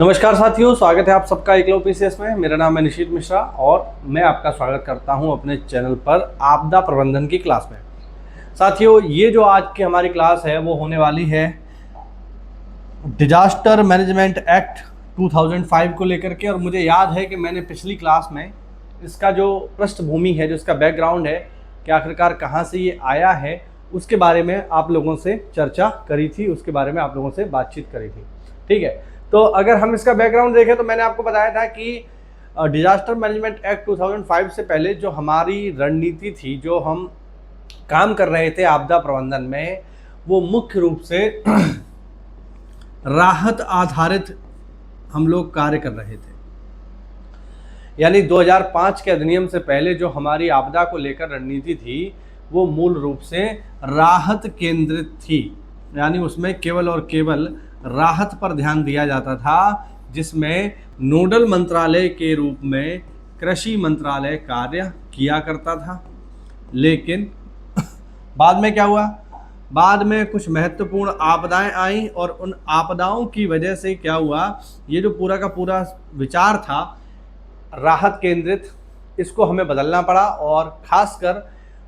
नमस्कार साथियों, स्वागत है आप सबका एकलव्य पीसीएस में। मेरा नाम है निशीत मिश्रा और मैं आपका स्वागत करता हूं अपने चैनल पर आपदा प्रबंधन की क्लास में। साथियों, ये जो आज की हमारी क्लास है वो होने वाली है डिजास्टर मैनेजमेंट एक्ट 2005 को लेकर के। और मुझे याद है कि मैंने पिछली क्लास में इसका जो पृष्ठभूमि है, जो इसका बैकग्राउंड है कि आखिरकार कहाँ से ये आया है, उसके बारे में आप लोगों से चर्चा करी थी, उसके बारे में आप लोगों से बातचीत करी थी। ठीक है, तो अगर हम इसका बैकग्राउंड देखें तो मैंने आपको बताया था कि डिजास्टर मैनेजमेंट एक्ट 2005 से पहले जो हमारी रणनीति थी, जो हम काम कर रहे थे आपदा प्रबंधन में, वो मुख्य रूप से राहत आधारित हम लोग कार्य कर रहे थे। यानी 2005 के अधिनियम से पहले जो हमारी आपदा को लेकर रणनीति थी वो मूल रूप से राहत केंद्रित थी। यानी उसमें केवल और केवल राहत पर ध्यान दिया जाता था, जिसमें नोडल मंत्रालय के रूप में कृषि मंत्रालय कार्य किया करता था। लेकिन बाद में क्या हुआ, बाद में कुछ महत्वपूर्ण आपदाएं आईं और उन आपदाओं की वजह से क्या हुआ, ये जो पूरा का पूरा विचार था राहत केंद्रित, इसको हमें बदलना पड़ा। और खासकर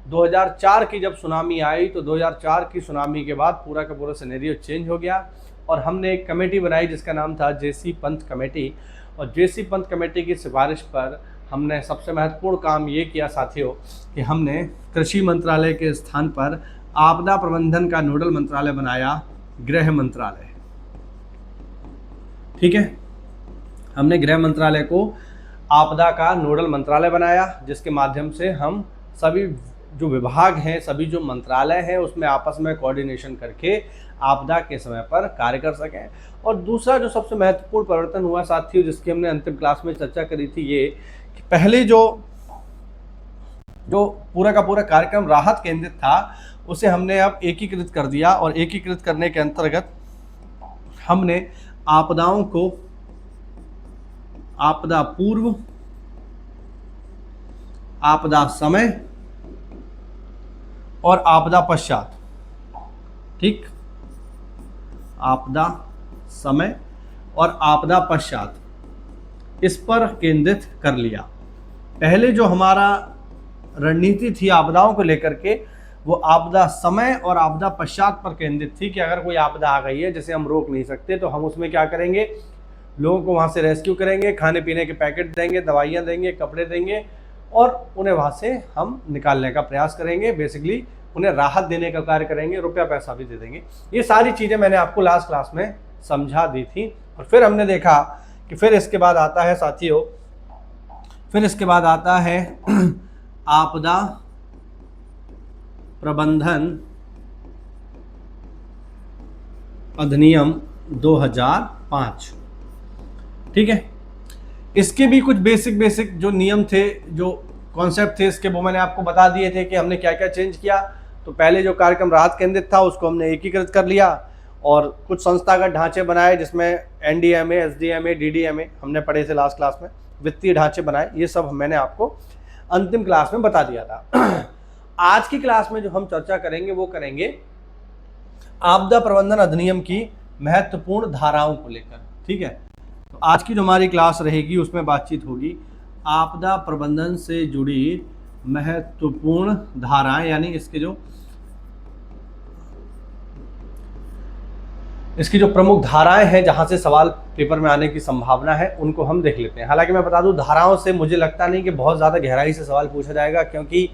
2004 की जब सुनामी आई तो 2004 की सुनामी के बाद पूरा का पूरा सिनेरियो चेंज हो गया और हमने एक कमेटी बनाई जिसका नाम था जेसी पंत कमेटी। और जेसी पंत कमेटी की सिफारिश पर हमने सबसे महत्वपूर्ण काम ये किया साथियों कि हमने कृषि मंत्रालय के स्थान पर आपदा प्रबंधन का नोडल मंत्रालय बनाया, गृह मंत्रालय। ठीक है, हमने गृह मंत्रालय को आपदा का नोडल मंत्रालय बनाया, जिसके माध्यम से हम सभी जो विभाग हैं, सभी जो मंत्रालय हैं, उसमें आपस में कोऑर्डिनेशन करके आपदा के समय पर कार्य कर सकें। और दूसरा जो सबसे महत्वपूर्ण परिवर्तन हुआ साथियों, जिसकी हमने अंतिम क्लास में चर्चा करी थी, ये कि पहले जो पूरा का पूरा कार्यक्रम राहत केंद्रित था उसे हमने अब एकीकृत कर दिया। और एकीकृत करने के अंतर्गत हमने आपदाओं को आपदा पूर्व, आपदा समय और आपदा पश्चात, ठीक, आपदा समय और आपदा पश्चात, इस पर केंद्रित कर लिया। पहले जो हमारा रणनीति थी आपदाओं को लेकर के, वो आपदा समय और आपदा पश्चात पर केंद्रित थी कि अगर कोई आपदा आ गई है जिसे हम रोक नहीं सकते तो हम उसमें क्या करेंगे, लोगों को वहाँ से रेस्क्यू करेंगे, खाने पीने के पैकेट देंगे, दवाइयाँ देंगे, कपड़े देंगे और उन्हें वहाँ से हम निकालने का प्रयास करेंगे। बेसिकली उन्हें राहत देने का कार्य करेंगे, रुपया पैसा भी दे देंगे। ये सारी चीज़ें मैंने आपको लास्ट क्लास में समझा दी थी। और फिर हमने देखा कि फिर इसके बाद आता है साथियों, फिर इसके बाद आता है आपदा प्रबंधन अधिनियम 2005। ठीक है, इसके भी कुछ बेसिक जो नियम थे, जो कॉन्सेप्ट थे, इसके वो मैंने आपको बता दिए थे कि हमने क्या क्या चेंज किया। तो पहले जो कार्यक्रम राहत केंद्रित था उसको हमने एकीकृत कर लिया और कुछ संस्थागत ढांचे बनाए, जिसमें एनडीएमए, एसडीएमए, डीडीएमए हमने पढ़े थे लास्ट क्लास में, वित्तीय ढांचे बनाए। ये सब मैंने आपको अंतिम क्लास में बता दिया था। आज की क्लास में जो हम चर्चा करेंगे वो करेंगे आपदा प्रबंधन अधिनियम की महत्वपूर्ण धाराओं को लेकर। ठीक है, तो आज की जो हमारी क्लास रहेगी उसमें बातचीत होगी आपदा प्रबंधन से जुड़ी महत्वपूर्ण धाराएं, यानी इसकी जो प्रमुख धाराएं हैं जहां से सवाल पेपर में आने की संभावना है, उनको हम देख लेते हैं। हालांकि मैं बता दूं, धाराओं से मुझे लगता नहीं कि बहुत ज़्यादा गहराई से सवाल पूछा जाएगा, क्योंकि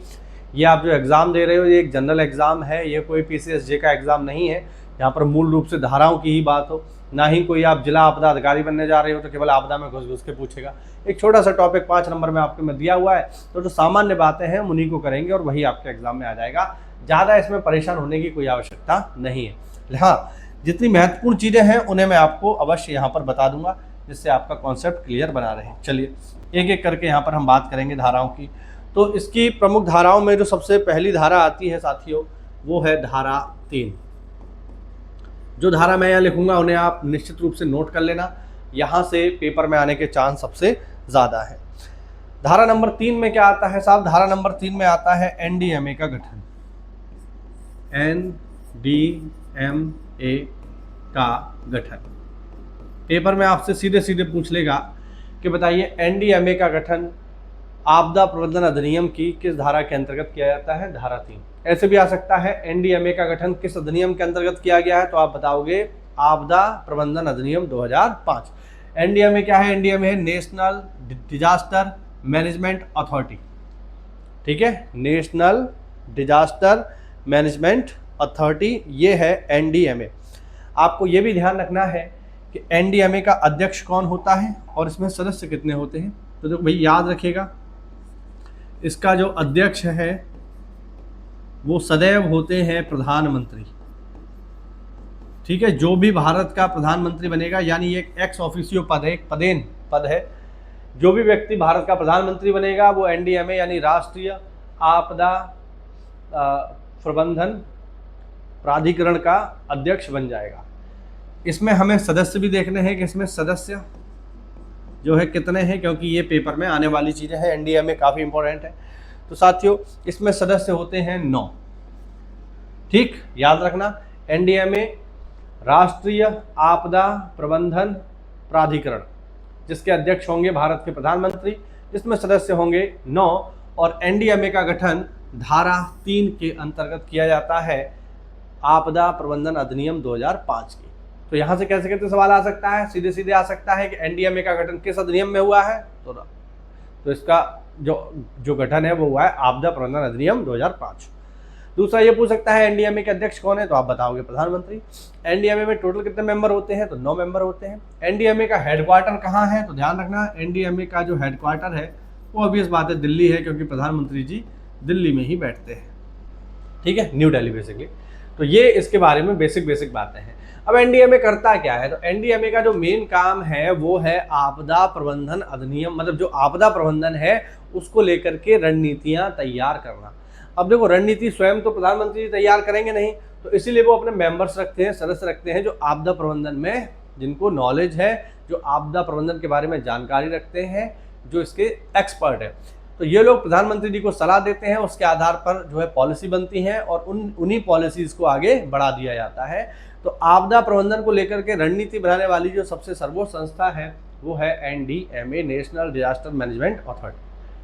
ये आप जो एग्ज़ाम दे रहे हो ये एक जनरल एग्ज़ाम है, ये कोई पीसीएसजे का एग्ज़ाम नहीं है। यहाँ पर मूल रूप से धाराओं की ही बात हो, ना ही कोई आप जिला आपदा अधिकारी बनने जा रहे हो तो केवल आपदा में घुस के पूछेगा। एक छोटा सा टॉपिक 5 नंबर में आपके में दिया हुआ है, तो जो सामान्य बातें हैं उन्हीं को करेंगे और वही आपके एग्जाम में आ जाएगा। ज़्यादा इसमें परेशान होने की कोई आवश्यकता नहीं है। हाँ, जितनी महत्वपूर्ण चीज़ें हैं उन्हें मैं आपको अवश्य यहाँ पर बता दूंगा, जिससे आपका कॉन्सेप्ट क्लियर बना रहे। चलिए एक एक करके यहाँ पर हम बात करेंगे धाराओं की। तो इसकी प्रमुख धाराओं में जो सबसे पहली धारा आती है साथियों, वो है धारा 3। जो धारा मैं यहाँ लिखूंगा उन्हें आप निश्चित रूप से नोट कर लेना, यहाँ से पेपर में आने के चांस सबसे ज़्यादा है। धारा नंबर 3 में क्या आता है साहब? धारा नंबर 3 में आता है एनडीएमए का गठन। एनडीएमए का गठन। पेपर में आपसे सीधे सीधे पूछ लेगा कि बताइए एनडीएमए का गठन आपदा प्रबंधन अधिनियम की किस धारा के अंतर्गत किया जाता है, धारा 3। ऐसे भी आ सकता है एनडीएमए का गठन किस अधिनियम के अंतर्गत किया गया है, तो आप बताओगे आपदा प्रबंधन अधिनियम 2005। एनडीएमए क्या है, एनडीएमए है नेशनल डिजास्टर मैनेजमेंट अथॉरिटी, ठीक है, नेशनल डिजास्टर मैनेजमेंट अथॉरिटी, ये है एनडीएमए। आपको ये भी ध्यान रखना है कि एनडीएमए का अध्यक्ष कौन होता है और इसमें सदस्य कितने होते हैं। तो देखो भाई याद रखिएगा, इसका जो अध्यक्ष है वो सदैव होते हैं प्रधानमंत्री, ठीक है। जो भी भारत का प्रधानमंत्री बनेगा, यानी एक एक्स ऑफिशियो पद है, एक पदेन पद है, जो भी व्यक्ति भारत का प्रधानमंत्री बनेगा वो एनडीएमए यानी राष्ट्रीय आपदा प्रबंधन प्राधिकरण का अध्यक्ष बन जाएगा। इसमें हमें सदस्य भी देखने हैं कि इसमें सदस्य जो है कितने हैं, क्योंकि ये पेपर में आने वाली चीज़ें हैं, एनडीएमए काफ़ी इंपॉर्टेंट है। तो साथियों इसमें सदस्य होते हैं 9, ठीक, याद रखना। एनडीएमए राष्ट्रीय आपदा प्रबंधन प्राधिकरण, जिसके अध्यक्ष होंगे भारत के प्रधानमंत्री, जिसमें सदस्य होंगे 9, और एनडीएमए का गठन धारा 3 के अंतर्गत किया जाता है आपदा प्रबंधन अधिनियम 2005 की। तो यहाँ से कैसे कैसे सवाल आ सकता है, सीधे सीधे आ सकता है कि एनडीएमए का गठन किस अधिनियम में हुआ है, तो इसका जो गठन है वो हुआ है आपदा प्रबंधन अधिनियम 2005। दूसरा ये पूछ सकता है एनडीएमए के अध्यक्ष कौन है, तो आप बताओगे प्रधानमंत्री। एनडीएमए में टोटल कितने मेंबर होते हैं, तो 9 मेंबर होते हैं। एनडीएमए का हेडक्वार्टर कहाँ है, तो ध्यान रखना एनडीएमए का जो हेडक्वार्टर है वो ऑब्वियस बात है दिल्ली है, क्योंकि प्रधानमंत्री जी दिल्ली में ही बैठते हैं, ठीक है, न्यू दिल्ली बेसिकली। तो ये इसके बारे में बेसिक बातें हैं। अब एनडीएमए करता क्या है, तो एनडीएमए का जो मेन काम है वो है आपदा प्रबंधन अधिनियम, मतलब जो आपदा प्रबंधन है उसको लेकर के रणनीतियां तैयार करना। अब देखो रणनीति स्वयं तो प्रधानमंत्री तैयार करेंगे नहीं, तो इसीलिए वो अपने मेंबर्स रखते हैं, सदस्य रखते हैं, जो आपदा प्रबंधन में जिनको नॉलेज है, जो आपदा प्रबंधन के बारे में जानकारी रखते हैं, जो इसके एक्सपर्ट है। तो ये लोग प्रधानमंत्री जी को सलाह देते हैं, उसके आधार पर जो है पॉलिसी बनती है और उन्हीं पॉलिसीज को आगे बढ़ा दिया जाता है। तो आपदा प्रबंधन को लेकर के रणनीति बनाने वाली जो सबसे सर्वोच्च संस्था है वो है NDMA, national disaster management authority,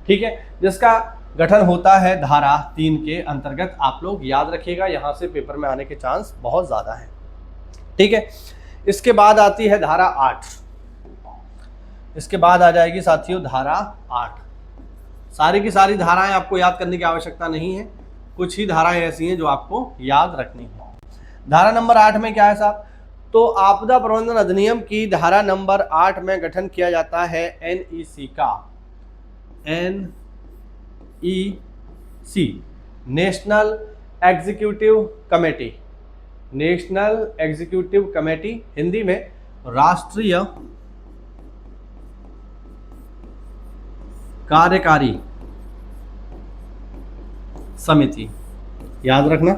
ठीक है, जिसका गठन होता है धारा 3 के अंतर्गत। आप लोग याद रखिएगा, यहाँ से पेपर में आने के चांस बहुत ज़्यादा हैं, ठीक है। इसके बाद आती है धारा 8, इसके बाद आ जाएगी साथियों धारा 8। सारी की सारी धाराएं आपको याद करने की आवश्यकता नहीं है, कुछ ही धाराएं ऐसी हैं जो आपको याद रखनी है। धारा नंबर 8 में क्या है साहब, तो आपदा प्रबंधन अधिनियम की धारा नंबर 8 में गठन किया जाता है एनईसी का, NEC national executive committee, national executive committee, Hindi में राष्ट्रीय कार्यकारी समिति। याद रखना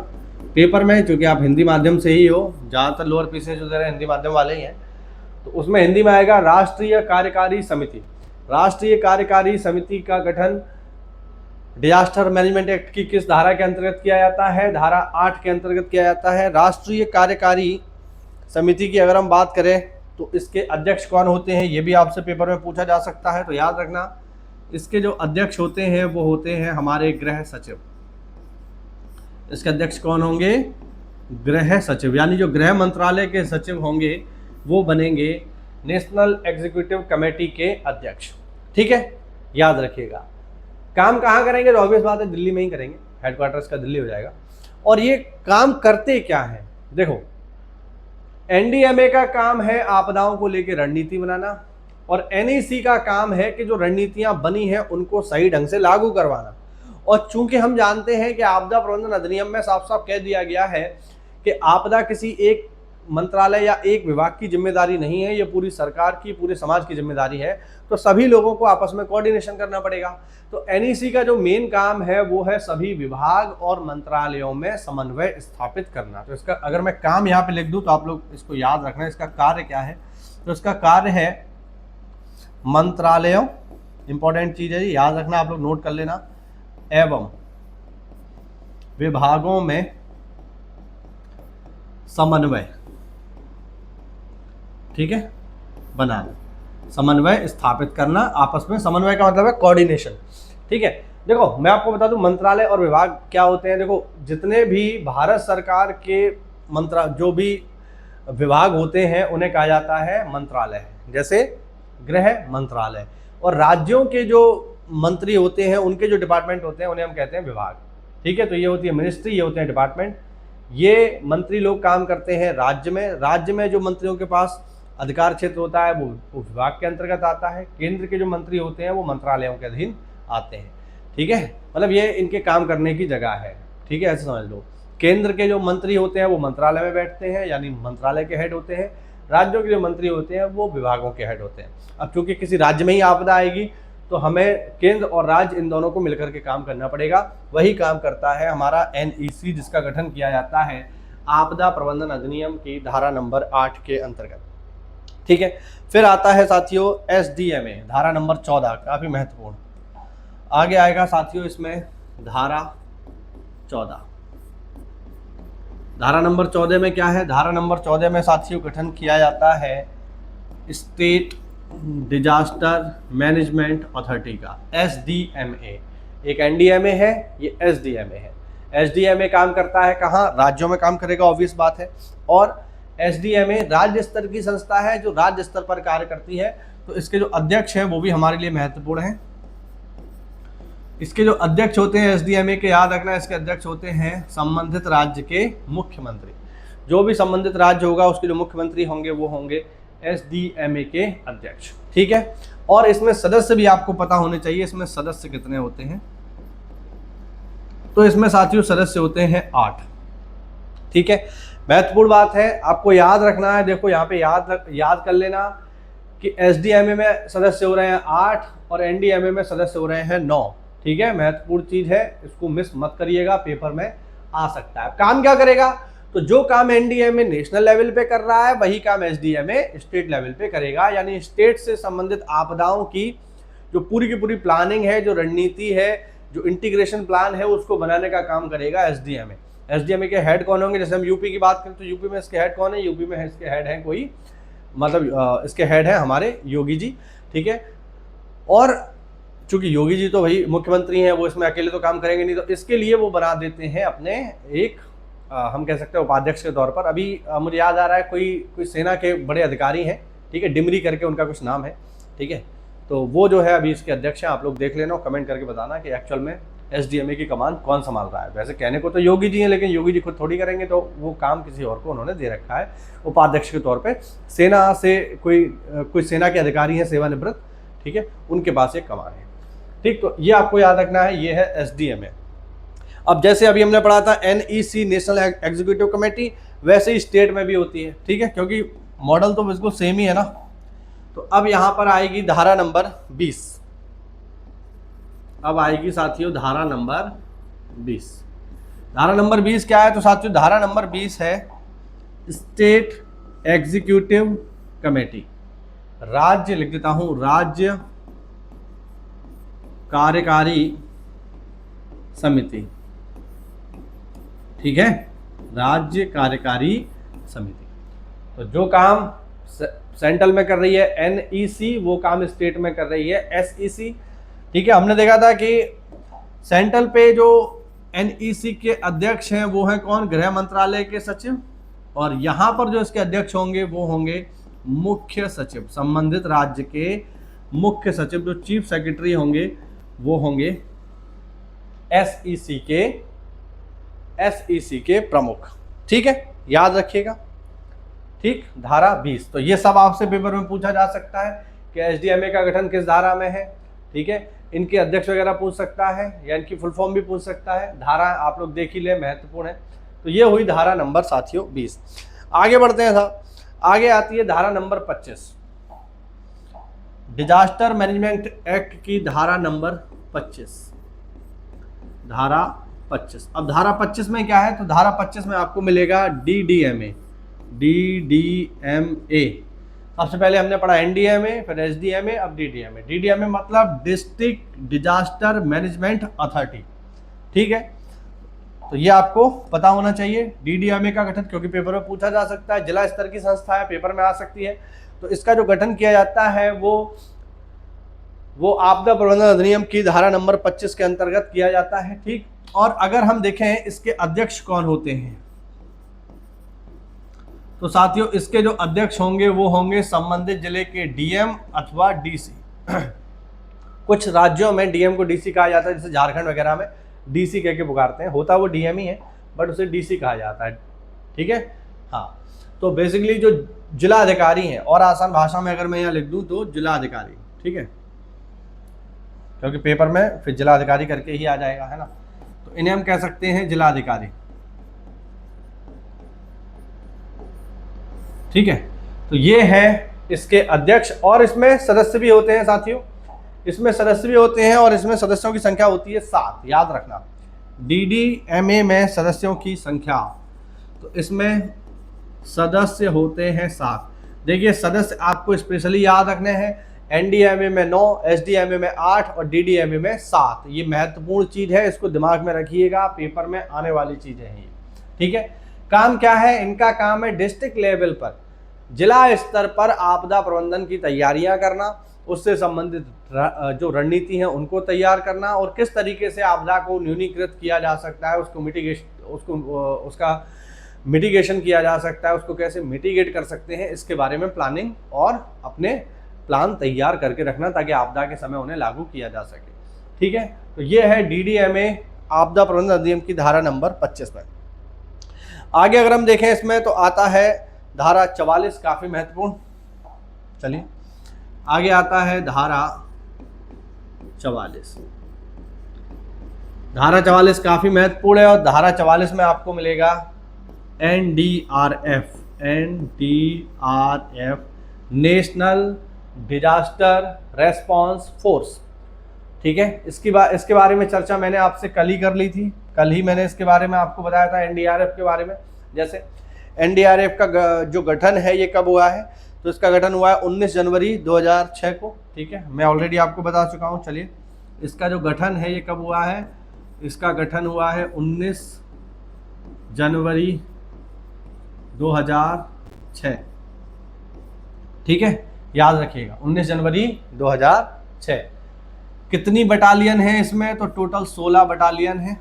पेपर में, चूंकि आप हिंदी माध्यम से ही हो, ज़्यादातर लोअर पीसेज जो दे रहे हैं हिंदी माध्यम वाले ही हैं, तो उसमें हिंदी में आएगा राष्ट्रीय कार्यकारी समिति। राष्ट्रीय कार्यकारी समिति का गठन डिजास्टर मैनेजमेंट एक्ट की किस धारा के अंतर्गत किया जाता है, धारा 8 के अंतर्गत किया जाता है। राष्ट्रीय कार्यकारी समिति की अगर हम बात करें तो इसके अध्यक्ष कौन होते हैं, ये भी आपसे पेपर में पूछा जा सकता है। तो याद रखना इसके जो अध्यक्ष होते हैं वो होते हैं हमारे गृह सचिव। इसके अध्यक्ष कौन होंगे, गृह सचिव, यानी जो गृह मंत्रालय के सचिव होंगे वो बनेंगे नेशनल एग्जीक्यूटिव कमेटी के अध्यक्ष, ठीक है, याद रखिएगा। काम कहाँ करेंगे, तो ऑब्वियस बात है दिल्ली में ही करेंगे, हेडक्वार्टर्स का दिल्ली हो जाएगा। और ये काम करते क्या है, देखो एनडीएमए का काम है आपदाओं को लेकर रणनीति बनाना, और एनईसी का काम है कि जो रणनीतियां बनी हैं उनको सही ढंग से लागू करवाना। और चूंकि हम जानते हैं कि आपदा प्रबंधन अधिनियम में साफ साफ कह दिया गया है कि आपदा किसी एक मंत्रालय या एक विभाग की जिम्मेदारी नहीं है, ये पूरी सरकार की, पूरे समाज की जिम्मेदारी है, तो सभी लोगों को आपस में कोऑर्डिनेशन करना पड़ेगा। तो एनईसी का जो मेन काम है वो है सभी विभाग और मंत्रालयों में समन्वय स्थापित करना। तो इसका अगर मैं काम यहाँ पे लिख दूं तो आप लोग इसको याद रखना, इसका कार्य क्या है, तो इसका कार्य है मंत्रालयों, इंपॉर्टेंट चीज है, याद रखना, आप लोग नोट कर लेना, एवं विभागों में समन्वय, ठीक है, बनाना, समन्वय स्थापित करना, आपस में समन्वय का मतलब है कोऑर्डिनेशन। ठीक है, देखो मैं आपको बता दूं मंत्रालय और विभाग क्या होते हैं। देखो जितने भी भारत सरकार के जो भी विभाग होते हैं उन्हें कहा जाता है मंत्रालय, जैसे गृह मंत्रालय। और राज्यों के जो मंत्री होते हैं, उनके जो डिपार्टमेंट होते हैं, उन्हें हम कहते हैं विभाग। ठीक है, तो ये होती है मिनिस्ट्री, ये होते हैं डिपार्टमेंट। ये मंत्री लोग काम करते हैं राज्य में। राज्य में जो मंत्रियों के पास अधिकार क्षेत्र होता है वो विभाग के अंतर्गत आता है। केंद्र के जो मंत्री होते हैं वो मंत्रालयों के अधीन आते हैं। ठीक है, मतलब ये इनके काम करने की जगह है। ठीक है, ऐसे समझ लो। केंद्र के जो मंत्री होते हैं वो मंत्रालय में बैठते हैं, यानी मंत्रालय के हेड होते हैं। राज्यों के जो मंत्री होते हैं वो विभागों के हेड होते हैं। अब चूंकि किसी राज्य में ही आपदा आएगी तो हमें केंद्र और राज्य इन दोनों को मिलकर के काम करना पड़ेगा। वही काम करता है हमारा NEC, जिसका गठन किया जाता है आपदा प्रबंधन अधिनियम की धारा नंबर 8 के अंतर्गत। ठीक है, फिर आता है साथियों SDMA, धारा नंबर 14, काफी महत्वपूर्ण। आगे आएगा साथियों इसमें धारा 14। धारा नंबर 14 में क्या है? धारा नंबर 14 में साथियों गठन किया जाता है स्टेट डिजास्टर मैनेजमेंट अथॉरिटी का, SDMA। एक NDMA है, ये SDMA है। SDMA काम करता है कहाँ? राज्यों में काम करेगा, ऑब्वियस बात है। और SDMA राज्य स्तर की संस्था है जो राज्य स्तर पर कार्य करती है। तो इसके जो अध्यक्ष हैं वो भी हमारे लिए महत्वपूर्ण हैं। इसके जो अध्यक्ष होते हैं SDMA के, याद रखना, इसके अध्यक्ष होते हैं संबंधित राज्य के मुख्यमंत्री। जो भी संबंधित राज्य होगा उसके जो मुख्यमंत्री होंगे वो होंगे SDMA के अध्यक्ष। ठीक है, और इसमें सदस्य भी आपको पता होने चाहिए। इसमें सदस्य कितने होते हैं? तो इसमें साथियों सदस्य होते हैं 8। ठीक है, महत्वपूर्ण बात है, आपको याद रखना है। देखो यहाँ पे याद कर लेना कि SDMA में सदस्य हो रहे हैं 8 और NDMA में सदस्य हो रहे हैं 9। ठीक है, महत्वपूर्ण चीज है, इसको मिस मत करिएगा, पेपर में आ सकता है। काम क्या करेगा? तो जो काम NDMA नेशनल लेवल पे कर रहा है वही काम SDMA स्टेट लेवल पे करेगा। यानी स्टेट से संबंधित आपदाओं की जो पूरी की पूरी प्लानिंग है, जो रणनीति है, जो इंटीग्रेशन प्लान है, उसको बनाने का काम करेगा SDMA। SDMA के हेड कौन होंगे? जैसे हम यूपी की बात करें तो यूपी में इसके हेड कौन है? यूपी में इसके हेड है कोई, मतलब इसके हेड है हमारे योगी जी। ठीक है, और चूंकि योगी जी तो भाई मुख्यमंत्री हैं, वो इसमें अकेले तो काम करेंगे नहीं, तो इसके लिए वो बना देते हैं अपने एक हम कह सकते हैं उपाध्यक्ष के तौर पर। अभी मुझे याद आ रहा है कोई सेना के बड़े अधिकारी हैं, ठीक है, डिमरी करके उनका कुछ नाम है। ठीक है, तो वो जो है अभी इसके अध्यक्ष हैं। आप लोग देख लेना, कमेंट करके बताना कि एक्चुअल में SDMA की कमान कौन संभाल रहा है। वैसे कहने को तो योगी जी हैं, लेकिन योगी जी खुद थोड़ी करेंगे, तो वो काम किसी और को उन्होंने दे रखा है उपाध्यक्ष के तौर पे। सेना से कोई सेना के अधिकारी हैं सेवानिवृत्त, ठीक है, उनके पास एक कमान है। ठीक, तो ये आपको याद रखना है, ये है SDMA। अब जैसे अभी हमने पढ़ा था NEC नेशनल एग्जीक्यूटिव कमेटी, वैसे ही स्टेट में भी होती है। ठीक है, क्योंकि मॉडल तो बिल्कुल सेम ही है ना। तो अब यहां पर आएगी धारा नंबर 20। अब आएगी साथियों धारा नंबर 20। धारा नंबर 20 क्या है? तो साथियों धारा नंबर 20 है स्टेट एग्जीक्यूटिव कमेटी। राज्य लिख देता हूं, राज्य कार्यकारी समिति। ठीक है, राज्य कार्यकारी समिति। तो जो काम सेंट्रल में कर रही है NEC, वो काम स्टेट में कर रही है SEC। ठीक है, हमने देखा था कि सेंट्रल पे जो NEC के अध्यक्ष हैं वो हैं कौन? गृह मंत्रालय के सचिव। और यहाँ पर जो इसके अध्यक्ष होंगे वो होंगे मुख्य सचिव। संबंधित राज्य के मुख्य सचिव, जो चीफ सेक्रेटरी होंगे, वो होंगे SEC के प्रमुख। ठीक है, याद रखिएगा। ठीक, धारा 20। तो ये सब आपसे पेपर में पूछा जा सकता है कि SDMA का गठन किस धारा में है। ठीक है, इनके अध्यक्ष वगैरह पूछ सकता है, या इनकी फुल फॉर्म भी पूछ सकता है। धारा आप लोग देख ही ले, महत्वपूर्ण है। तो ये हुई धारा नंबर साथियों 20। आगे बढ़ते हैं साहब, आगे आती है धारा नंबर 25, डिजास्टर मैनेजमेंट एक्ट की धारा नंबर 25। धारा 25। अब धारा 25 में क्या है? तो धारा 25 में आपको मिलेगा DDMA। सबसे पहले हमने पढ़ा NDMA, फिर SDMA, अब DDMA। DDMA मतलब डिस्ट्रिक्ट डिजास्टर मैनेजमेंट अथॉरिटी। ठीक है, तो ये आपको पता होना चाहिए DDMA का गठन, क्योंकि पेपर में पूछा जा सकता है। जिला स्तर की संस्था है, पेपर में आ सकती है। तो इसका जो गठन किया जाता है वो आपदा प्रबंधन अधिनियम की धारा नंबर 25 के अंतर्गत किया जाता है। ठीक, और अगर हम देखें इसके अध्यक्ष कौन होते हैं, तो साथियों इसके जो अध्यक्ष होंगे वो होंगे संबंधित जिले के डीएम अथवा डीसी। कुछ राज्यों में डीएम को डीसी कहा जाता है, जैसे झारखंड वगैरह में डीसी कह के पुकारते हैं, होता वो डीएम ही है बट उसे डीसी कहा जाता है। ठीक है, हाँ, तो बेसिकली जो जिला अधिकारी हैं, और आसान भाषा में अगर मैं यहाँ लिख दूं तो जिला अधिकारी, ठीक है, क्योंकि पेपर में फिर जिला अधिकारी करके ही आ जाएगा, है ना, तो इन्हें हम कह सकते हैं जिला अधिकारी। ठीक है, तो ये है इसके अध्यक्ष, और इसमें सदस्य भी होते हैं साथियों, इसमें सदस्य भी होते हैं और इसमें सदस्यों की संख्या होती है 7, याद रखना, डीडीएमए में सदस्यों की संख्या, तो इसमें सदस्य होते हैं 7। देखिए सदस्य आपको स्पेशली याद रखने हैं, एनडीएमए में 9, एसडीएमए में 8 और डीडीएमए में 7। ये महत्वपूर्ण चीज है, इसको दिमाग में रखिएगा, पेपर में आने वाली चीजें हैं ये। ठीक है, काम क्या है इनका? काम है डिस्ट्रिक्ट लेवल पर, जिला स्तर पर आपदा प्रबंधन की तैयारियां करना, उससे संबंधित जो रणनीति है उनको तैयार करना, और किस तरीके से आपदा को न्यूनीकृत किया जा सकता है, उसका मिटिगेशन किया जा सकता है, उसको कैसे मिटिगेट कर सकते हैं, इसके बारे में प्लानिंग और अपने प्लान तैयार करके रखना, ताकि आपदा के समय उन्हें लागू किया जा सके। ठीक है, तो ये है डीडीएमए आपदा प्रबंधन अधिनियम की धारा नंबर 25 में। आगे अगर हम देखें इसमें तो आता है धारा 44, काफी महत्वपूर्ण। चलिए आगे आता है धारा 44। धारा 44 काफी महत्वपूर्ण है, और धारा 44 में आपको मिलेगा NDRF, national disaster response force. ठीक है, इसके बारे में चर्चा मैंने आपसे कल ही कर ली थी, कल ही मैंने इसके बारे में आपको बताया था एनडीआरएफ के बारे में। जैसे एनडीआरएफ का जो गठन है ये कब हुआ है, तो इसका गठन हुआ है 19 जनवरी 2006 को। ठीक है, मैं ऑलरेडी आपको बता चुका हूँ। चलिए, इसका जो गठन है ये कब हुआ है, इसका गठन हुआ है 19 जनवरी 2006। ठीक है, याद रखिएगा 19 जनवरी 2006। कितनी बटालियन है इसमें, तो टोटल 16 बटालियन है।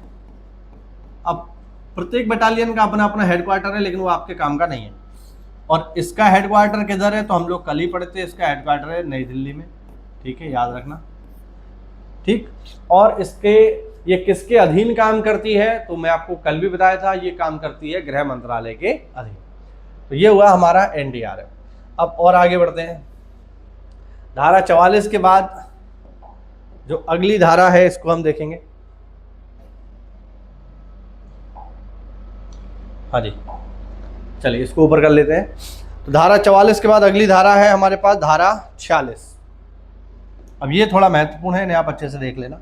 अब प्रत्येक बटालियन का अपना अपना हेडक्वार्टर है, लेकिन वो आपके काम का नहीं है। और इसका हेडक्वार्टर किधर है, तो हम लोग कल ही पढ़ते हैं, इसका हेडक्वार्टर है नई दिल्ली में। ठीक है, याद रखना। ठीक, और ये किसके अधीन काम करती है, तो मैं आपको कल भी बताया था, ये काम करती है गृह मंत्रालय के अधीन। तो ये हुआ हमारा एनडीआरएफ। अब और आगे बढ़ते हैं, धारा 44 के बाद जो अगली धारा है इसको हम देखेंगे। हाँ जी, चलिए इसको ऊपर कर लेते हैं। तो धारा 44 के बाद अगली धारा है हमारे पास धारा 46। अब ये थोड़ा महत्वपूर्ण है, इन्हें आप अच्छे से देख लेना।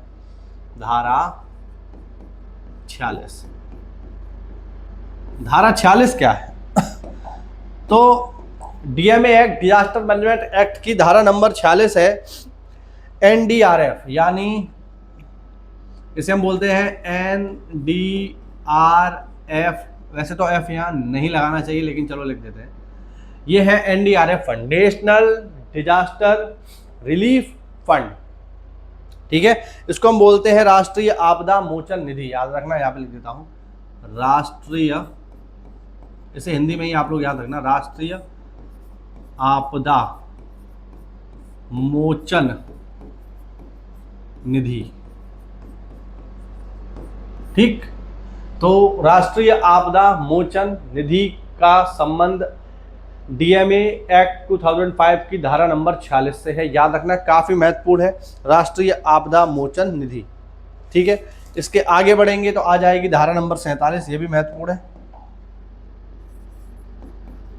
धारा 46, धारा 46 क्या है? तो DMA act, disaster management act की धारा नंबर 46 है एनडीआरएफ, यानी इसे हम बोलते हैं एनडीआरएफ। वैसे तो एफ यहाँ नहीं लगाना चाहिए, लेकिन चलो लिख देते हैं। ये है NDRF fund, national disaster relief fund. ठीक है, इसको हम बोलते हैं राष्ट्रीय आपदा मोचन निधि। याद रखना, यहाँ पे लिख देता हूं राष्ट्रीय, इसे हिंदी में ही आप लोग याद रखना, राष्ट्रीय आपदा मोचन निधि। ठीक, तो राष्ट्रीय आपदा मोचन निधि का संबंध डीएमए एक्ट 2005 की धारा नंबर 46 से है। याद रखना, काफी महत्वपूर्ण है राष्ट्रीय आपदा मोचन निधि। ठीक है, इसके आगे बढ़ेंगे तो आ जाएगी धारा नंबर 47, ये भी महत्वपूर्ण है,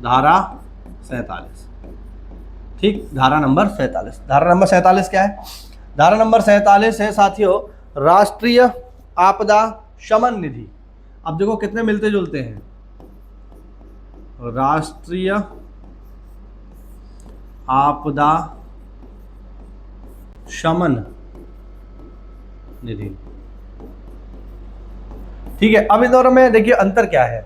धारा 47। ठीक, धारा नंबर 47। धारा नंबर 47 क्या है? धारा नंबर 47 है साथियों राष्ट्रीय आपदा शमन निधि। अब देखो कितने मिलते जुलते हैं, राष्ट्रीय आपदा शमन निधि। ठीक है, अब इन दोनों में देखिए अंतर क्या है।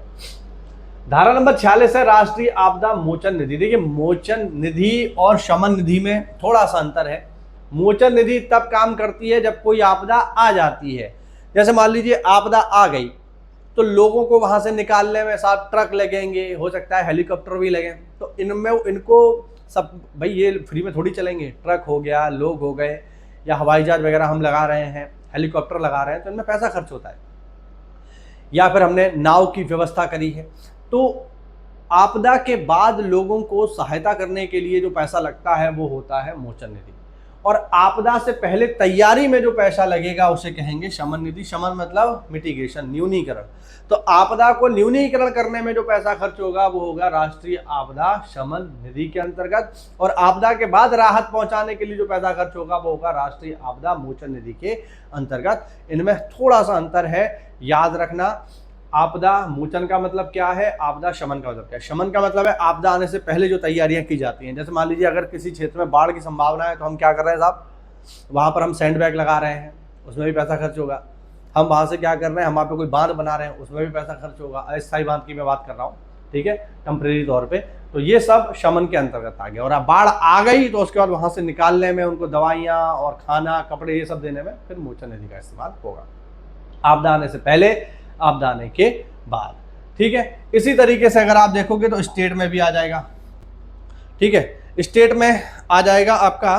धारा नंबर 46 है राष्ट्रीय आपदा मोचन निधि। देखिए मोचन निधि और शमन निधि में थोड़ा सा अंतर है। मोचन निधि तब काम करती है जब कोई आपदा आ जाती है, जैसे मान लीजिए आपदा आ गई तो लोगों को वहां से निकालने में साथ ट्रक लगेंगे, हो सकता है हेलीकॉप्टर भी लगे, तो इनमें इनको सब भाई ये फ्री में थोड़ी चलेंगे, ट्रक हो गया, लोग हो गए, या हवाई जहाज वगैरह हम लगा रहे हैं, हेलीकॉप्टर लगा रहे हैं, तो इनमें पैसा खर्च होता है, या फिर हमने नाव की व्यवस्था करी है। तो आपदा के बाद लोगों को सहायता करने के लिए जो पैसा लगता है वो होता है मोचन निधि, और आपदा से पहले तैयारी में जो पैसा लगेगा उसे कहेंगे शमन निधि। शमन मतलब मिटिगेशन, न्यूनीकरण। तो आपदा को न्यूनीकरण करने में जो पैसा खर्च होगा वो होगा राष्ट्रीय आपदा शमन निधि के अंतर्गत, और आपदा के बाद राहत पहुंचाने के लिए जो पैसा खर्च होगा वो होगा राष्ट्रीय आपदा मोचन निधि के अंतर्गत। इनमें थोड़ा सा अंतर है, याद रखना। आपदा मोचन का मतलब क्या है, आपदा शमन का मतलब क्या है। शमन का मतलब है आपदा आने से पहले जो तैयारियां की जाती हैं। जैसे मान लीजिए अगर किसी क्षेत्र में बाढ़ की संभावना है तो हम क्या कर रहे हैं साहब, वहां पर हम सैंड बैग लगा रहे हैं, उसमें भी पैसा खर्च होगा। हम वहां से क्या कर रहे हैं, हम वहां पे कोई बांध बना रहे हैं, उसमें भी पैसा खर्च होगा। अस्थायी बांध की मैं बात कर रहा हूँ, ठीक है, टेम्परेरी तौर पे। तो ये सब शमन के अंतर्गत आ गया। और अब बाढ़ आ गई तो उसके बाद वहां से निकालने में, उनको दवाइयाँ और खाना, कपड़े, ये सब देने में फिर मोचन निधि का इस्तेमाल होगा। आपदा आने से पहले, आपदा आने के बाद, ठीक है। इसी तरीके से अगर आप देखोगे तो स्टेट में भी आ जाएगा, ठीक है। स्टेट में आ जाएगा आपका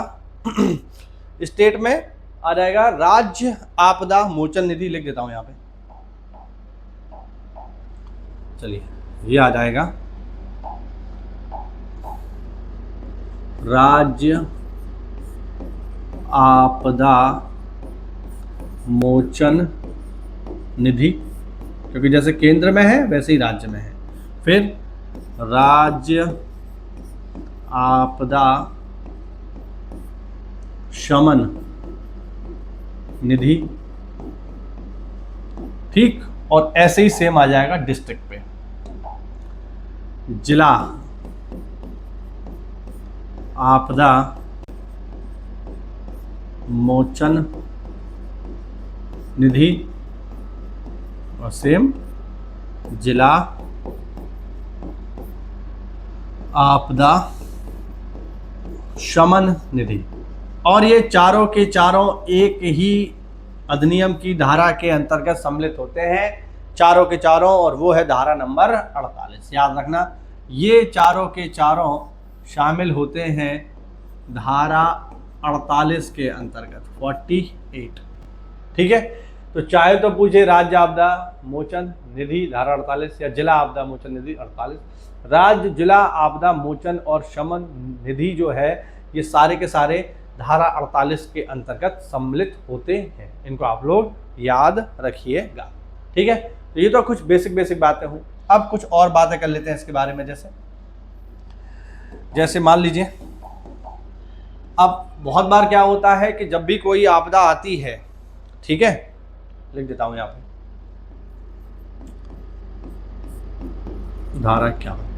स्टेट में आ जाएगा राज्य आपदा मोचन निधि। लिख देता हूं यहां पे, चलिए ये आ जाएगा राज्य आपदा मोचन निधि, क्योंकि जैसे केंद्र में है वैसे ही राज्य में है। फिर राज्य आपदा शमन निधि, ठीक। और ऐसे ही सेम आ जाएगा डिस्ट्रिक्ट पे, जिला आपदा मोचन निधि, और सेम जिला आपदा शमन निधि। और ये चारों के चारों एक ही अधिनियम की धारा के अंतर्गत सम्मिलित होते हैं, चारों के चारों, और वो है धारा नंबर 48। याद रखना, ये चारों के चारों शामिल होते हैं धारा 48 के अंतर्गत, 48, ठीक है। तो चाहे तो पूछे राज्य आपदा मोचन निधि धारा 48 या जिला आपदा मोचन निधि 48। राज्य, जिला आपदा मोचन और शमन निधि जो है ये सारे के सारे धारा 48 के अंतर्गत सम्मिलित होते हैं। इनको आप लोग याद रखिएगा, ठीक है। तो ये तो कुछ बेसिक बातें हुई। अब कुछ और बातें कर लेते हैं इसके बारे में। जैसे मान लीजिए, अब बहुत बार क्या होता है कि जब भी कोई आपदा आती है, ठीक है, लिख देता हूं यहां पे धारा 51।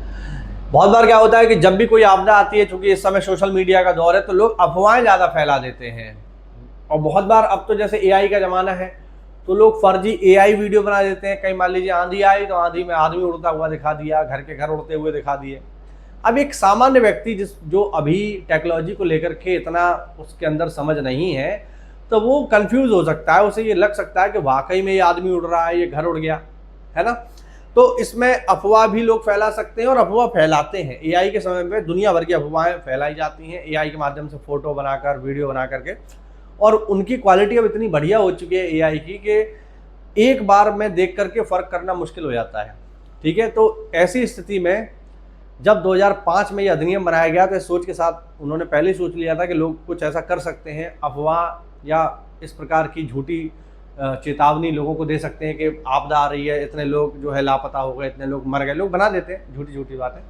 बहुत बार क्या होता है कि जब भी कोई आपदा आती है, चूंकि इस समय सोशल मीडिया का दौर है, तो लोग अफवाहें ज्यादा फैला देते हैं। और बहुत बार अब तो जैसे एआई का जमाना है, तो लोग फर्जी एआई वीडियो बना देते हैं। कहीं मान लीजिए आंधी आई तो आंधी में आदमी उड़ता हुआ दिखा दिया, घर के घर उड़ते हुए दिखा दिए। अब एक सामान्य व्यक्ति जो अभी टेक्नोलॉजी को लेकर के इतना उसके अंदर समझ नहीं है, तो वो कंफ्यूज हो सकता है, उसे ये लग सकता है कि वाकई में ये आदमी उड़ रहा है, ये घर उड़ गया है ना। तो इसमें अफवाह भी लोग फैला सकते हैं और अफवाह फैलाते हैं। एआई के समय में दुनिया भर की अफवाहें फैलाई जाती हैं एआई के माध्यम से, फोटो बनाकर, वीडियो बना करके, और उनकी क्वालिटी अब इतनी बढ़िया हो चुकी है एआई की कि एक बार में देख करके फ़र्क करना मुश्किल हो जाता है, ठीक है। तो ऐसी स्थिति में जब 2005 में ये अधिनियम बनाया गया तो इस सोच के साथ उन्होंने पहले ही सोच लिया था कि लोग कुछ ऐसा कर सकते हैं, अफवाह या इस प्रकार की झूठी चेतावनी लोगों को दे सकते हैं कि आपदा आ रही है, इतने लोग जो है लापता हो गए, इतने लोग मर गए, लोग बना देते हैं झूठी बातें।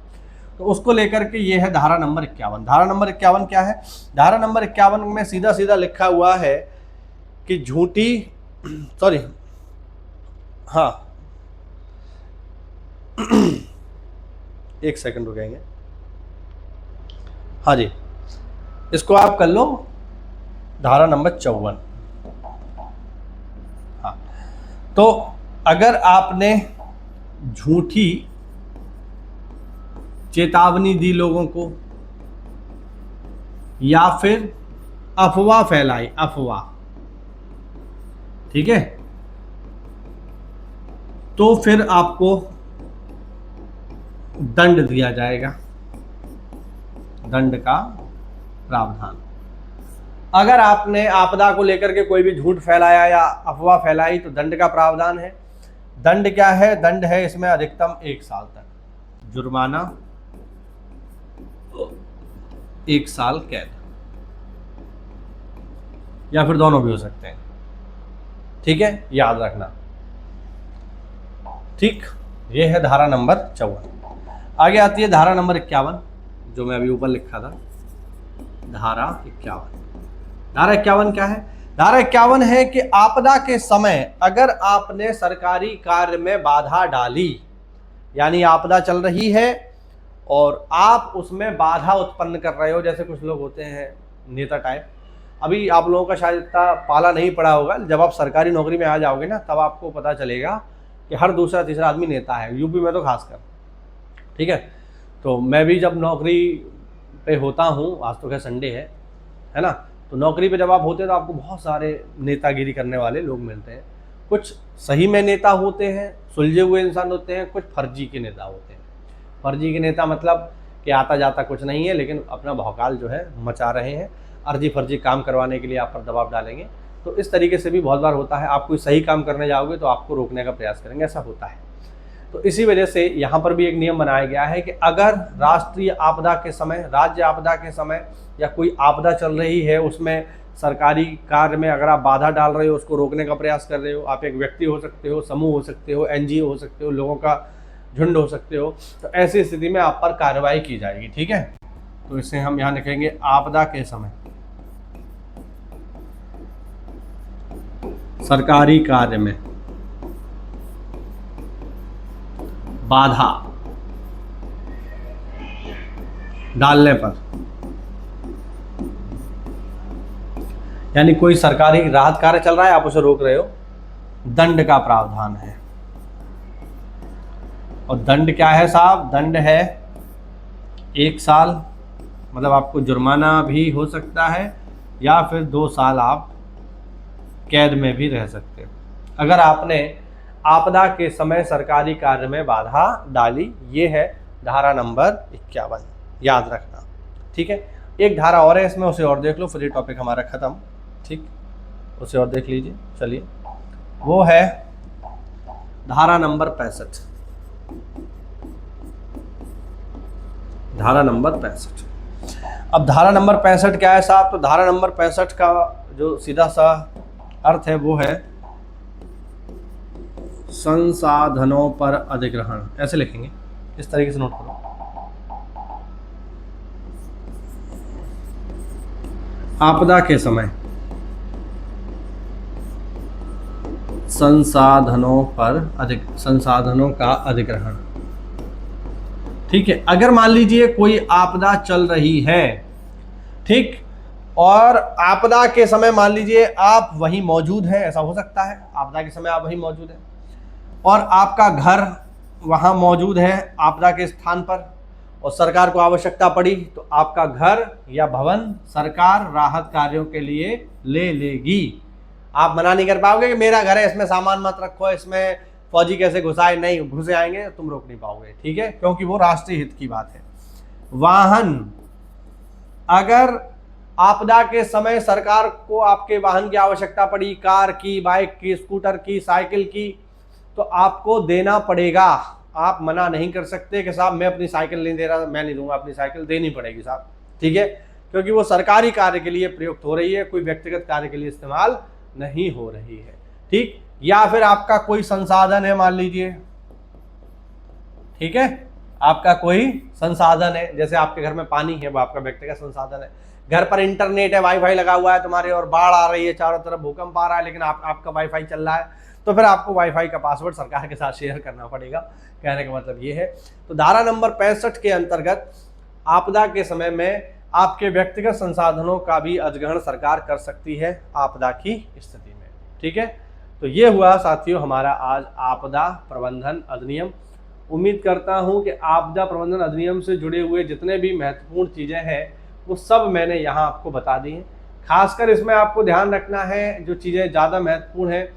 तो उसको लेकर के ये है धारा नंबर 51। धारा नंबर 51 क्या है? धारा नंबर 51 में सीधा लिखा हुआ है कि झूठी, सॉरी, हाँ एक सेकंड रुकेंगे, हाँ जी, इसको आप कर लो धारा नंबर 54। हाँ, तो अगर आपने झूठी चेतावनी दी लोगों को, या फिर अफवाह फैलाई, अफवाह, ठीक है, तो फिर आपको दंड दिया जाएगा, दंड का प्रावधान। अगर आपने आपदा को लेकर के कोई भी झूठ फैलाया या अफवाह फैलाई तो दंड का प्रावधान है। दंड क्या है? दंड है इसमें अधिकतम 1 साल तक, जुर्माना, 1 साल कैद, या फिर दोनों भी हो सकते हैं, ठीक है, याद रखना। ठीक, ये है धारा नंबर 54। आगे आती है धारा नंबर 51, जो मैं अभी ऊपर लिखा था, धारा 51। धारा 51 क्या है? धारा 51 है कि आपदा के समय अगर आपने सरकारी कार्य में बाधा डाली, यानी आपदा चल रही है और आप उसमें बाधा उत्पन्न कर रहे हो, जैसे कुछ लोग होते हैं नेता टाइप। अभी आप लोगों का शायद इतना पाला नहीं पड़ा होगा, जब आप सरकारी नौकरी में आ जाओगे ना तब आपको पता चलेगा कि हर दूसरा तीसरा आदमी नेता है, यूपी में तो खासकर, ठीक है। तो मैं भी जब नौकरी पे होता हूँ, आज तो क्या संडे है ना, तो नौकरी पे जब आप होते हैं तो आपको बहुत सारे नेतागिरी करने वाले लोग मिलते हैं। कुछ सही में नेता होते हैं, सुलझे हुए इंसान होते हैं, कुछ फर्जी के नेता होते हैं। फर्जी के नेता मतलब कि आता जाता कुछ नहीं है, लेकिन अपना भौकाल जो है मचा रहे हैं, अर्जी फर्जी काम करवाने के लिए आप पर दबाव डालेंगे। तो इस तरीके से भी बहुत बार होता है, आप कोई सही काम करने जाओगे तो आपको रोकने का प्रयास करेंगे, ऐसा होता है। तो इसी वजह से यहाँ पर भी एक नियम बनाया गया है कि अगर राष्ट्रीय आपदा के समय, राज्य आपदा के समय या कोई आपदा चल रही है, उसमें सरकारी कार्य में अगर आप बाधा डाल रहे हो, उसको रोकने का प्रयास कर रहे हो, आप एक व्यक्ति हो सकते हो, समूह हो सकते हो, एनजीओ हो सकते हो, लोगों का झुंड हो सकते हो, तो ऐसी स्थिति में आप पर कार्रवाई की जाएगी, ठीक है। तो इसे हम यहाँ लिखेंगे आपदा के समय सरकारी कार्य में बाधा डालने पर, यानी कोई सरकारी राहत कार्य चल रहा है, आप उसे रोक रहे हो, दंड का प्रावधान है। और दंड क्या है साहब? दंड है 1 साल, मतलब आपको जुर्माना भी हो सकता है या फिर 2 साल आप कैद में भी रह सकते हो अगर आपने आपदा के समय सरकारी कार्य में बाधा डाली। ये है धारा नंबर 51, याद रखना, ठीक है। एक धारा और है इसमें, उसे और देख लो, फिर ये टॉपिक हमारा खत्म, ठीक, उसे और देख लीजिए। चलिए, वो है धारा नंबर 65, धारा नंबर 65। अब धारा नंबर 65 क्या है साहब? तो धारा नंबर 65 का जो सीधा सा अर्थ है वो है संसाधनों पर अधिग्रहण, ऐसे लिखेंगे, इस तरीके से नोट करो। आपदा के समय संसाधनों का अधिग्रहण, ठीक है। अगर मान लीजिए कोई आपदा चल रही है, ठीक, और आपदा के समय मान लीजिए आप वहीं मौजूद हैं, ऐसा हो सकता है, आपदा के समय आप वहीं मौजूद हैं और आपका घर वहां मौजूद है आपदा के स्थान पर, और सरकार को आवश्यकता पड़ी तो आपका घर या भवन सरकार राहत कार्यों के लिए ले लेगी। आप मना नहीं कर पाओगे कि मेरा घर है, इसमें सामान मत रखो, इसमें फौजी कैसे घुसाए, नहीं घुसे आएंगे, तुम रोक नहीं पाओगे, ठीक है, क्योंकि वो राष्ट्रीय हित की बात है। वाहन, अगर आपदा के समय सरकार को आपके वाहन की आवश्यकता पड़ी, कार की, बाइक की, स्कूटर की, साइकिल की, तो आपको देना पड़ेगा। आप मना नहीं कर सकते कि साहब मैं अपनी साइकिल नहीं दे रहा, मैं नहीं दूंगा, अपनी साइकिल देनी पड़ेगी साहब, ठीक है, क्योंकि वो सरकारी कार्य के लिए प्रयुक्त हो रही है, कोई व्यक्तिगत कार्य के लिए इस्तेमाल नहीं हो रही है, ठीक। या फिर आपका कोई संसाधन है, मान लीजिए, ठीक है, आपका कोई संसाधन है, जैसे आपके घर में पानी है, वो आपका व्यक्तिगत संसाधन है, घर पर इंटरनेट है, वाईफाई लगा हुआ है तुम्हारे, और बाढ़ आ रही है, चारों तरफ भूकंप आ रहा है, लेकिन आपका वाईफाई चल रहा है, तो फिर आपको वाईफाई का पासवर्ड सरकार के साथ शेयर करना पड़ेगा। कहने का मतलब ये है। तो धारा नंबर 65 के अंतर्गत आपदा के समय में आपके व्यक्तिगत संसाधनों का भी अधिग्रहण सरकार कर सकती है आपदा की स्थिति में, ठीक है। तो ये हुआ साथियों हमारा आज आपदा प्रबंधन अधिनियम उम्मीद करता हूं कि आपदा प्रबंधन अधिनियम से जुड़े हुए जितने भी महत्वपूर्ण चीज़ें हैं वो सब मैंने यहाँ आपको बता दी हैं। खासकर इसमें आपको ध्यान रखना है, जो चीज़ें ज़्यादा महत्वपूर्ण है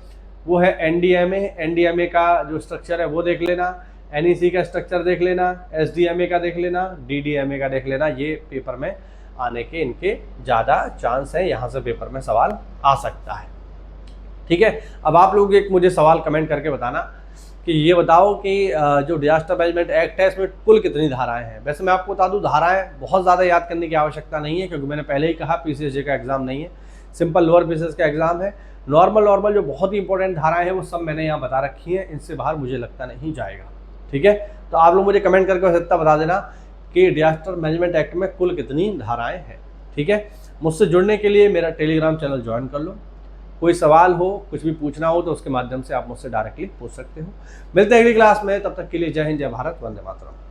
वो है एनडीएमए। एनडीएमए का जो स्ट्रक्चर है वो देख लेना, एनईसी का स्ट्रक्चर देख लेना, एसडीएमए का देख लेना, डीडीएमए का देख लेना। ये पेपर में आने के इनके ज़्यादा चांस है, यहाँ से पेपर में सवाल आ सकता है। ठीक है, अब आप लोग एक मुझे सवाल कमेंट करके बताना कि ये बताओ कि जो डिजास्टर मैनेजमेंट एक्ट है इसमें कुल कितनी धाराएं हैं। वैसे मैं आपको बता दूं, धाराएं बहुत ज़्यादा याद करने की आवश्यकता नहीं है, क्योंकि मैंने पहले ही कहा पीसीएसजे का एग्जाम नहीं है, सिंपल लोअर पीसीएस का एग्जाम है। नॉर्मल जो बहुत ही इंपॉर्टेंट धाराएं हैं वो सब मैंने यहाँ बता रखी हैं, इनसे बाहर मुझे लगता नहीं जाएगा। ठीक है, तो आप लोग मुझे कमेंट करके वैसे इतना बता देना कि डिजास्टर मैनेजमेंट एक्ट में कुल कितनी धाराएं हैं। ठीक है, मुझसे जुड़ने के लिए मेरा टेलीग्राम चैनल ज्वाइन कर लो। कोई सवाल हो, कुछ भी पूछना हो तो उसके माध्यम से आप मुझसे डायरेक्टली पूछ सकते हो। मिलते हैं अगली क्लास में, तब तक के लिए जय हिंद, जय भारत, वंदे मातरम।